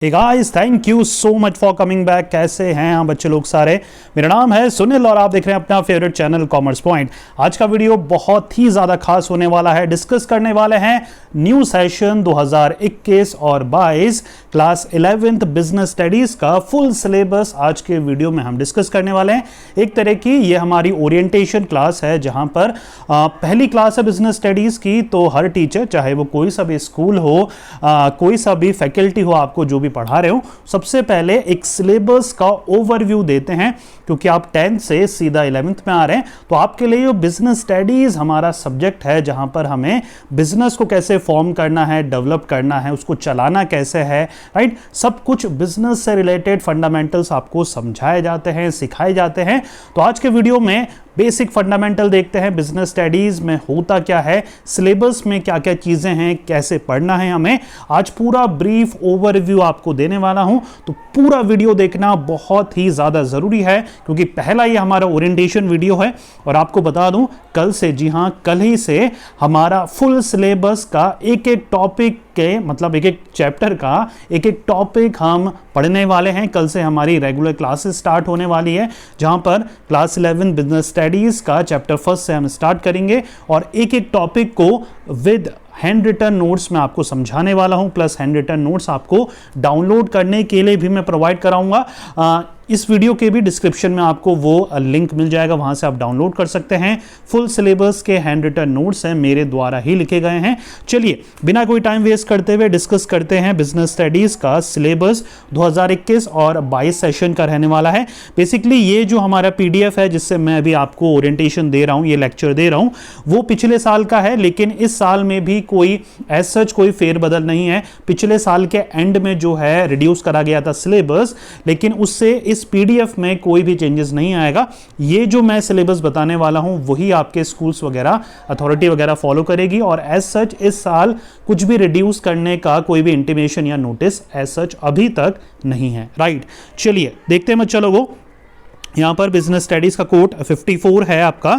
Hey guys, thank you so much for coming back. कैसे हैं आप बच्चे लोग सारे? मेरा नाम है सुनील और आप देख रहे हैं अपना फेवरेट चैनल कॉमर्स पॉइंट। आज का वीडियो बहुत ही ज़्यादा खास होने वाला है। डिस्कस करने वाले हैं न्यू सेशन 2021 और 22 क्लास 11th बिजनेस स्टडीज़ का फुल सिलेबस आज के वीडियो में हम डिस्कस करने वाले हैं। एक तरह की ये हमारी ओरिएंटेशन क्लास है जहां पर पहली क्लास है बिजनेस स्टडीज़ की, तो हर टीचर चाहे वो कोई सा भी स्कूल हो, कोई सा भी फैकल्टी हो, आपको जो भी पढ़ा रहे हो, सबसे पहले एक सिलेबस का ओवरव्यू देते हैं क्योंकि आप 10th से सीधा 11th में आ रहे हैं। तो आपके लिए ये बिजनेस स्टडीज हमारा सब्जेक्ट है जहां पर हमें बिजनेस को कैसे फॉर्म करना है, डेवलप करना है, उसको चलाना कैसे है, राइट। सब कुछ बिजनेस से रिलेटेड फंडामेंटल्स आपको समझाए जाते हैं, सिखाए जाते हैं। तो आज के वीडियो में बेसिक फंडामेंटल देखते हैं, बिजनेस स्टडीज में होता क्या है, सिलेबस में क्या क्या चीजें हैं, कैसे पढ़ना है हमें। आज पूरा ब्रीफ ओवरव्यू आपको देने वाला हूं, तो पूरा वीडियो देखना बहुत ही ज्यादा जरूरी है क्योंकि पहला ये हमारा ओरिएंटेशन वीडियो है। और आपको बता दूं कल से, जी हां कल ही से हमारा फुल सिलेबस का एक एक टॉपिक के मतलब एक एक चैप्टर का एक एक टॉपिक हम पढ़ने वाले हैं। कल से हमारी रेगुलर क्लासेस स्टार्ट होने वाली है जहां पर क्लास 11 बिजनेस स्टडीज का चैप्टर फर्स्ट से हम स्टार्ट करेंगे और एक एक टॉपिक को विद हैंड रिटन नोट्स में आपको समझाने वाला हूं, प्लस हैंड रिटन नोट्स आपको डाउनलोड करने के लिए भी मैं प्रोवाइड कराऊंगा। इस वीडियो के भी डिस्क्रिप्शन में आपको वो लिंक मिल जाएगा, वहां से आप डाउनलोड कर सकते हैं। फुल सिलेबस के हैंड रिटन नोट्स हैं, मेरे द्वारा ही लिखे गए हैं। चलिए बिना कोई टाइम वेस्ट करते हुए डिस्कस करते हैं बिजनेस स्टडीज का सिलेबस 2021 और 22 सेशन का रहने वाला है। बेसिकली ये जो हमारा पीडीएफ है जिससे मैं अभी आपको ओरिएंटेशन दे रहा हूं, ये लेक्चर दे रहा हूं, वो पिछले साल का है, लेकिन इस साल में भी कोई एज सच कोई फेरबदल नहीं है। पिछले साल के एंड में जो है रिड्यूस करा गया था सिलेबस, लेकिन उससे इस पीडीएफ में कोई भी चेंजेस नहीं आएगा। ये जो मैं सिलेबस बताने वाला हूं वही आपके स्कूल्स वगैरह, अथॉरिटी वगैरह फॉलो करेगी और एज सच इस साल कुछ भी रिड्यूस करने का कोई भी इंटीमेशन या नोटिस एज सच अभी तक नहीं है, राइट। चलिए देखते हैं मत चलो वो यहाँ पर बिजनेस स्टडीज का कोड 54 है आपका।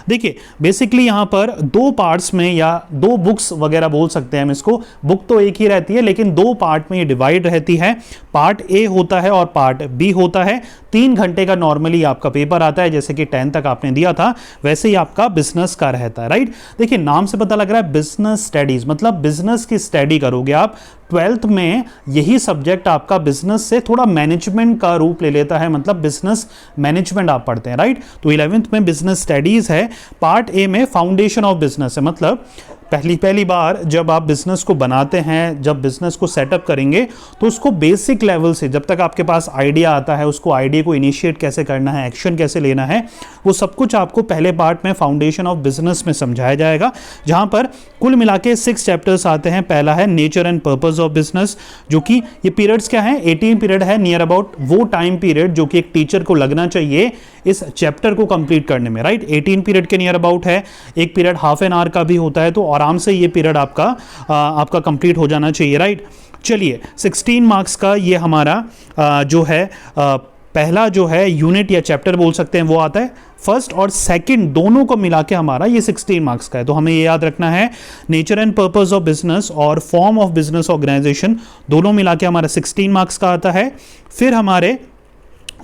देखिए बेसिकली यहाँ पर दो पार्ट्स में या दो बुक्स वगैरह बोल सकते हैं हम इसको, बुक तो एक ही रहती है लेकिन दो पार्ट में ये डिवाइड रहती है। पार्ट ए होता है और पार्ट बी होता है। 3 घंटे का नॉर्मली आपका पेपर आता है, जैसे कि 10 तक आपने दिया था वैसे ही आपका बिजनेस का रहता है, राइट। देखिए नाम से पता लग रहा है बिजनेस स्टडीज, मतलब बिजनेस की स्टडी करोगे आप। 12th में यही सब्जेक्ट आपका बिजनेस से थोड़ा मैनेजमेंट का रूप ले लेता है, मतलब बिजनेस मैनेजमेंट आप पढ़ते हैं, राइट। तो 11th में बिजनेस स्टडीज है। पार्ट ए में फाउंडेशन ऑफ बिजनेस है, मतलब पहली बार जब आप बिजनेस को बनाते हैं, जब बिजनेस को सेटअप करेंगे तो उसको बेसिक लेवल से, जब तक आपके पास आइडिया आता है, उसको आइडिया को इनिशिएट कैसे करना है, एक्शन कैसे लेना है, वो सब कुछ आपको पहले पार्ट में फाउंडेशन ऑफ बिजनेस में समझाया जाएगा, जहां पर कुल मिला के 6 चैप्टर्स आते हैं। पहला है nature and purpose of business, जो कि ये पीरियड्स क्या है, 18 पीरियड है, नियर अबाउट वो टाइम पीरियड जो कि एक टीचर को लगना चाहिए इस चैप्टर को कंप्लीट करने में, राइट। 18 पीरियड के नियर अबाउट है। एक पीरियड हाफ एन आवर का भी होता है, तो आराम से ये पीरियड आपका कंप्लीट हो जाना चाहिए, राइट। चलिए 16 मार्क्स का ये हमारा जो है पहला जो है यूनिट या चैप्टर बोल सकते हैं वो आता है। फर्स्ट और सेकंड दोनों को मिला के हमारा ये 16 मार्क्स का है, तो हमें ये याद रखना है nature and purpose of business और फॉर्म ऑफ बिजनेस ऑर्गेनाइजेशन दोनों मिला के हमारा 16 मार्क्स का आता है। फिर हमारे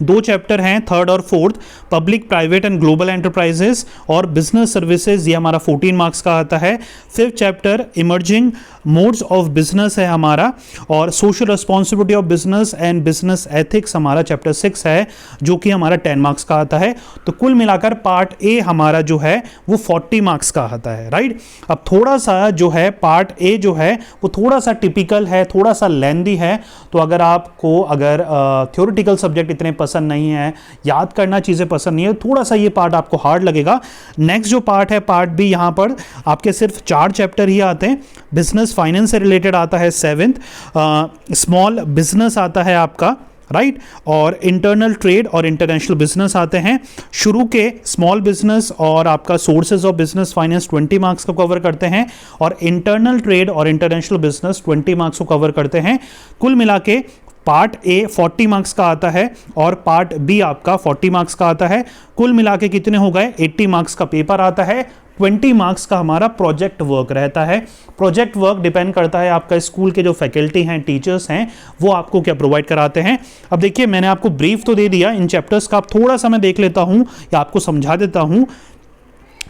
दो चैप्टर हैं, थर्ड और fourth, public private and global enterprises और बिजनेस सर्विसेज, ये हमारा 14 मार्क्स का आता है। Fifth chapter emerging modes of business है हमारा, और social responsibility of business and business ethics हमारा चैप्टर 6 है, जो कि हमारा 10 मार्क्स का आता है। तो कुल मिलाकर पार्ट ए हमारा जो है वो 40 मार्क्स का आता है, राइट। अब थोड़ा सा जो है पार्ट ए जो है वो थोड़ा सा टिपिकल है, थोड़ा सा लेंदी है, तो अगर आपको अगर थ्योरेटिकल सब्जेक्ट इतने पसंद नहीं है, याद करना चीजें पसंद नहीं है, थोड़ा सा ये पार्ट आपको हार्ड लगेगा। नेक्स्ट जो पार्ट है पार्ट बी, यहां पर आपके सिर्फ 4 चैप्टर ही आते हैं। बिजनेस फाइनेंस से रिलेटेड आता है 7th, स्मॉल बिजनेस आता है आपका, राइट, और इंटरनल ट्रेड और इंटरनेशनल बिजनेस आते हैं। शुरू के स्मॉल बिजनेस और आपका sources of business finance 20 marks को कवर करते हैं, और इंटरनल ट्रेड और इंटरनेशनल बिजनेस 20 मार्क्स को कवर करते हैं। कुल मिला के पार्ट ए 40 मार्क्स का आता है और पार्ट बी आपका 40 मार्क्स का आता है। कुल मिला के कितने हो गए, 80 मार्क्स का पेपर आता है। 20 मार्क्स का हमारा प्रोजेक्ट वर्क रहता है। प्रोजेक्ट वर्क डिपेंड करता है आपका स्कूल के जो फैकल्टी हैं, टीचर्स हैं, वो आपको क्या प्रोवाइड कराते हैं। अब देखिए मैंने आपको ब्रीफ तो दे दिया इन चैप्टर्स का, आप थोड़ा सा मैं देख लेता हूं या आपको समझा देता हूं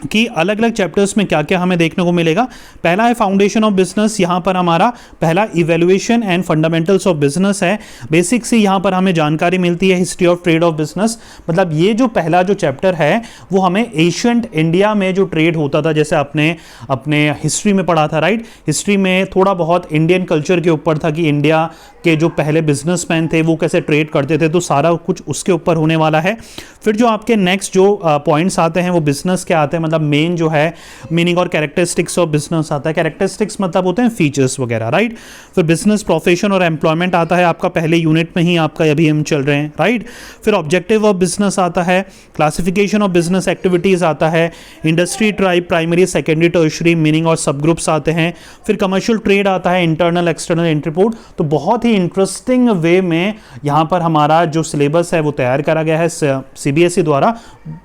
कि अलग अलग चैप्टर्स में क्या क्या हमें देखने को मिलेगा। पहला है फाउंडेशन ऑफ बिजनेस, यहाँ पर हमारा पहला evaluation and fundamentals of business है। बेसिक से यहाँ पर हमें जानकारी मिलती है history of trade off business, मतलब ये जो पहला जो चैप्टर है वो हमें एशियंट इंडिया में जो ट्रेड होता था, जैसे आपने अपने हिस्ट्री में पढ़ा था, राइट। हिस्ट्री में थोड़ा बहुत इंडियन कल्चर के ऊपर था कि इंडिया के जो पहले बिजनेसमैन थे वो कैसे ट्रेड करते थे, तो सारा कुछ उसके ऊपर होने वाला है। फिर जो आपके नेक्स्ट जो पॉइंट्स आते हैं वो बिजनेस के आते हैं, मतलब मेन जो है मीनिंग और कैरेक्टरिस्टिक्स ऑफ बिजनेस आता है। कैरेक्टरिस्टिक्स मतलब होते हैं फीचर्स वगैरह, राइट। फिर बिजनेस प्रोफेशन और एम्प्लॉयमेंट आता है आपका पहले यूनिट में ही, आपका अभी हम चल रहे हैं, राइट। फिर ऑब्जेक्टिव ऑफ बिजनेस आता है, क्लासिफिकेशन ऑफ बिजनेस एक्टिविटीज आता है, industry type, primary, secondary, tertiary, meaning और सब ग्रुप्स आते हैं। फिर कमर्शियल ट्रेड आता है, इंटरनल एक्सटर्नल इंटरपोर्ट। तो बहुत ही इंटरेस्टिंग वे में यहाँ पर हमारा जो सिलेबस है वो तैयार करा गया है सीबीएसई द्वारा।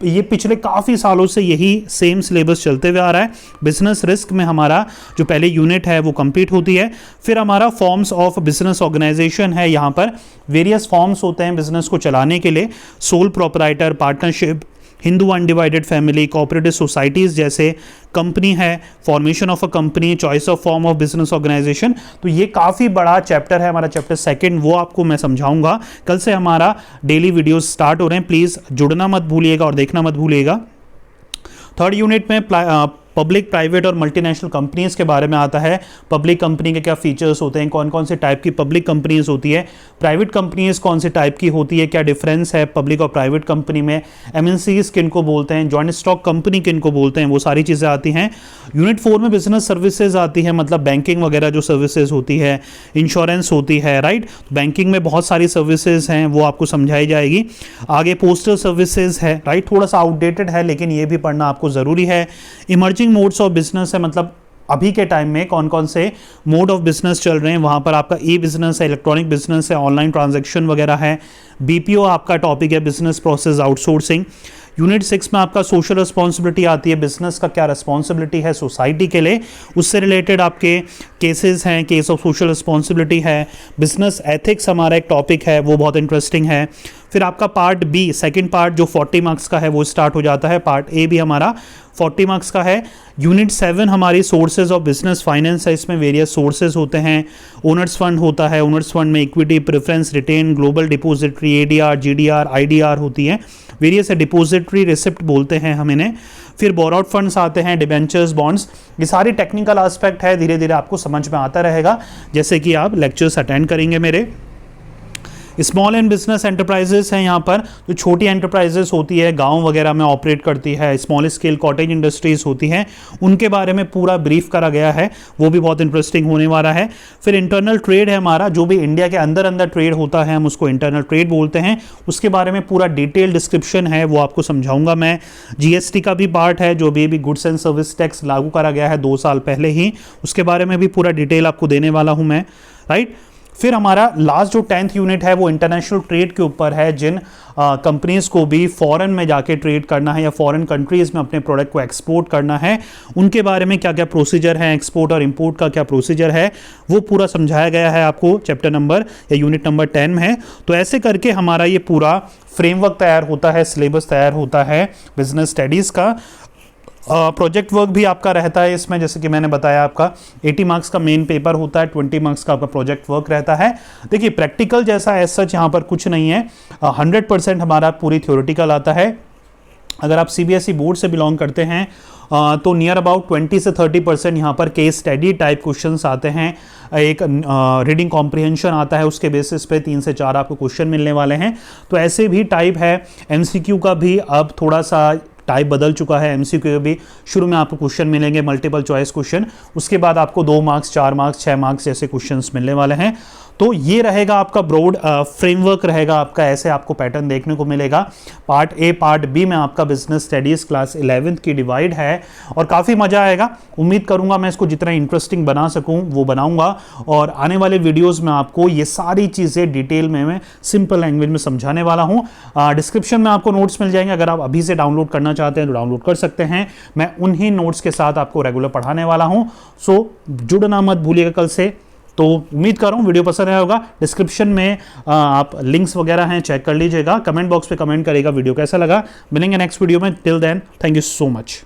ये पिछले काफ़ी सालों से यही सेम सिलेबस चलते हुए आ रहा है। बिजनेस रिस्क में हमारा जो पहले यूनिट है वो कंप्लीट होती है। फिर हमारा फॉर्म्स ऑफ बिजनेस ऑर्गेनाइजेशन है, यहाँ पर वेरियस फॉर्म्स होते हैं बिजनेस को चलाने के लिए, sole proprietor, partnership, Hindu undivided family, cooperative societies जैसे कंपनी है, formation of a company, choice of form of business organisation. तो ये काफ़ी बड़ा चैप्टर है हमारा, चैप्टर सेकंड, वो आपको मैं समझाऊंगा। कल से हमारा डेली वीडियोस स्टार्ट हो रहे हैं, प्लीज़ जुड़ना मत भूलिएगा और देखना मत भूलिएगा। थर्ड यूनिट में पब्लिक, प्राइवेट और मल्टीनेशनल कंपनीज़ के बारे में आता है। पब्लिक कंपनी के क्या फीचर्स होते हैं, कौन कौन से टाइप की पब्लिक कंपनीज होती है, प्राइवेट कंपनीज कौन से टाइप की होती है, क्या डिफरेंस है पब्लिक और प्राइवेट कंपनी में, एमएनसीज किन को बोलते हैं, जॉइंट स्टॉक कंपनी किन को बोलते हैं, वो सारी चीज़ें आती हैं। यूनिट 4 में बिजनेस सर्विसेज आती है, मतलब बैंकिंग वगैरह जो सर्विसेज होती है, इंश्योरेंस होती है, राइट। बैंकिंग में बहुत सारी सर्विसेज हैं, वो आपको समझाई जाएगी। आगे पोस्टल सर्विसेज है, राइट, थोड़ा सा आउटडेटेड है लेकिन ये भी पढ़ना आपको ज़रूरी है। इमर्जिंग मोड्स ऑफ बिजनेस है, मतलब अभी के टाइम में कौन कौन से मोड ऑफ बिजनेस चल रहे हैं, वहां पर आपका ई बिजनेस है, इलेक्ट्रॉनिक बिजनेस है, ऑनलाइन ट्रांजैक्शन वगैरह है। बीपीओ आपका टॉपिक है, बिजनेस प्रोसेस आउटसोर्सिंग। यूनिट 6 में आपका सोशल रिस्पॉन्सिबिलिटी आती है, बिजनेस का क्या रिस्पॉन्सिबिलिटी है सोसाइटी के लिए, उससे रिलेटेड आपके केसेस हैं, केस ऑफ सोशल रिस्पॉन्सिबिलिटी है। बिजनेस एथिक्स हमारा एक टॉपिक है, वो बहुत इंटरेस्टिंग है। फिर आपका पार्ट बी, सेकंड पार्ट जो 40 मार्क्स का है वो स्टार्ट हो जाता है। पार्ट ए भी हमारा 40 मार्क्स का है। यूनिट 7 हमारी सोर्सेज ऑफ बिजनेस फाइनेंस है, इसमें वेरियस सोर्सेज होते हैं। ओनर्स फंड होता है, ओनर्स फंड में equity, preference, retain, global depository, ADR, GDR, IDR होती है। वेरियस डिपोजिटरी रिसिप्ट बोलते हैं हम इन्हें। फिर बोरआउट फंड्स आते हैं, डिबेंचर्स, बॉन्ड्स। ये सारी टेक्निकल एस्पेक्ट है, धीरे धीरे आपको समझ में आता रहेगा जैसे कि आप लेक्चर्स अटेंड करेंगे मेरे। स्मॉल एंड बिजनेस एंटरप्राइजेस हैं, यहाँ पर जो छोटी एंटरप्राइजेस होती है, गांव वगैरह में ऑपरेट करती है, स्मॉल स्केल कॉटेज इंडस्ट्रीज होती हैं, उनके बारे में पूरा ब्रीफ करा गया है, वो भी बहुत इंटरेस्टिंग होने वाला है। फिर इंटरनल ट्रेड है हमारा, जो भी इंडिया के अंदर अंदर ट्रेड होता है हम उसको इंटरनल ट्रेड बोलते हैं, उसके बारे में पूरा डिटेल डिस्क्रिप्शन है, वो आपको समझाऊंगा मैं। जीएसटी का भी पार्ट है, जो भी गुड्स एंड सर्विस टैक्स लागू करा गया है 2 साल पहले ही, उसके बारे में भी पूरा डिटेल आपको देने वाला हूँ मैं, राइट। फिर हमारा लास्ट जो 10th यूनिट है वो इंटरनेशनल ट्रेड के ऊपर है, जिन कंपनीज को भी फॉरेन में जाके ट्रेड करना है या फॉरेन कंट्रीज में अपने प्रोडक्ट को एक्सपोर्ट करना है, उनके बारे में क्या क्या प्रोसीजर है, एक्सपोर्ट और इंपोर्ट का क्या प्रोसीजर है, वो पूरा समझाया गया है आपको चैप्टर नंबर या यूनिट नंबर 10 में है। तो ऐसे करके हमारा ये पूरा फ्रेमवर्क तैयार होता है, सिलेबस तैयार होता है बिजनेस स्टडीज़ का। प्रोजेक्ट वर्क भी आपका रहता है इसमें, जैसे कि मैंने बताया आपका 80 मार्क्स का मेन पेपर होता है, 20 मार्क्स का आपका प्रोजेक्ट वर्क रहता है। देखिए प्रैक्टिकल जैसा एज सच यहाँ पर कुछ नहीं है, 100% हमारा पूरी थ्योरेटिकल आता है। अगर आप सीबीएसई बोर्ड से बिलोंग करते हैं तो नियर अबाउट 20 से 30% यहाँ पर केस स्टडी टाइप क्वेश्चंस आते हैं, एक रीडिंग कॉम्प्रिहेंशन आता है, उसके बेसिस पे 3 से 4 आपको क्वेश्चन मिलने वाले हैं। तो ऐसे भी टाइप है, एमसीक्यू का भी अब थोड़ा सा टाइप बदल चुका है। एमसीक्यू भी शुरू में आपको क्वेश्चन मिलेंगे मल्टीपल चॉइस क्वेश्चन, उसके बाद आपको 2 मार्क्स, 4 मार्क्स, 6 मार्क्स जैसे क्वेश्चंस मिलने वाले हैं। तो ये रहेगा आपका ब्रॉड फ्रेमवर्क रहेगा आपका, ऐसे आपको पैटर्न देखने को मिलेगा। पार्ट ए पार्ट बी में आपका बिजनेस स्टडीज क्लास 11th की डिवाइड है और काफ़ी मज़ा आएगा। उम्मीद करूंगा मैं इसको जितना इंटरेस्टिंग बना सकूं वो बनाऊंगा, और आने वाले वीडियोस में आपको ये सारी चीज़ें डिटेल में मैं सिंपल लैंग्वेज में समझाने वाला हूं। डिस्क्रिप्शन में आपको नोट्स मिल जाएंगे, अगर आप अभी से डाउनलोड करना चाहते हैं तो डाउनलोड कर सकते हैं। मैं उन्हीं नोट्स के साथ आपको रेगुलर पढ़ाने वाला हूं, सो जुड़ना मत भूलिएगा कल से। तो उम्मीद कर रहा हूँ वीडियो पसंद आया होगा। डिस्क्रिप्शन में आप लिंक्स वगैरह हैं, चेक कर लीजिएगा। कमेंट बॉक्स पे कमेंट करेगा वीडियो कैसा लगा। मिलेंगे नेक्स्ट वीडियो में, till then thank you so much.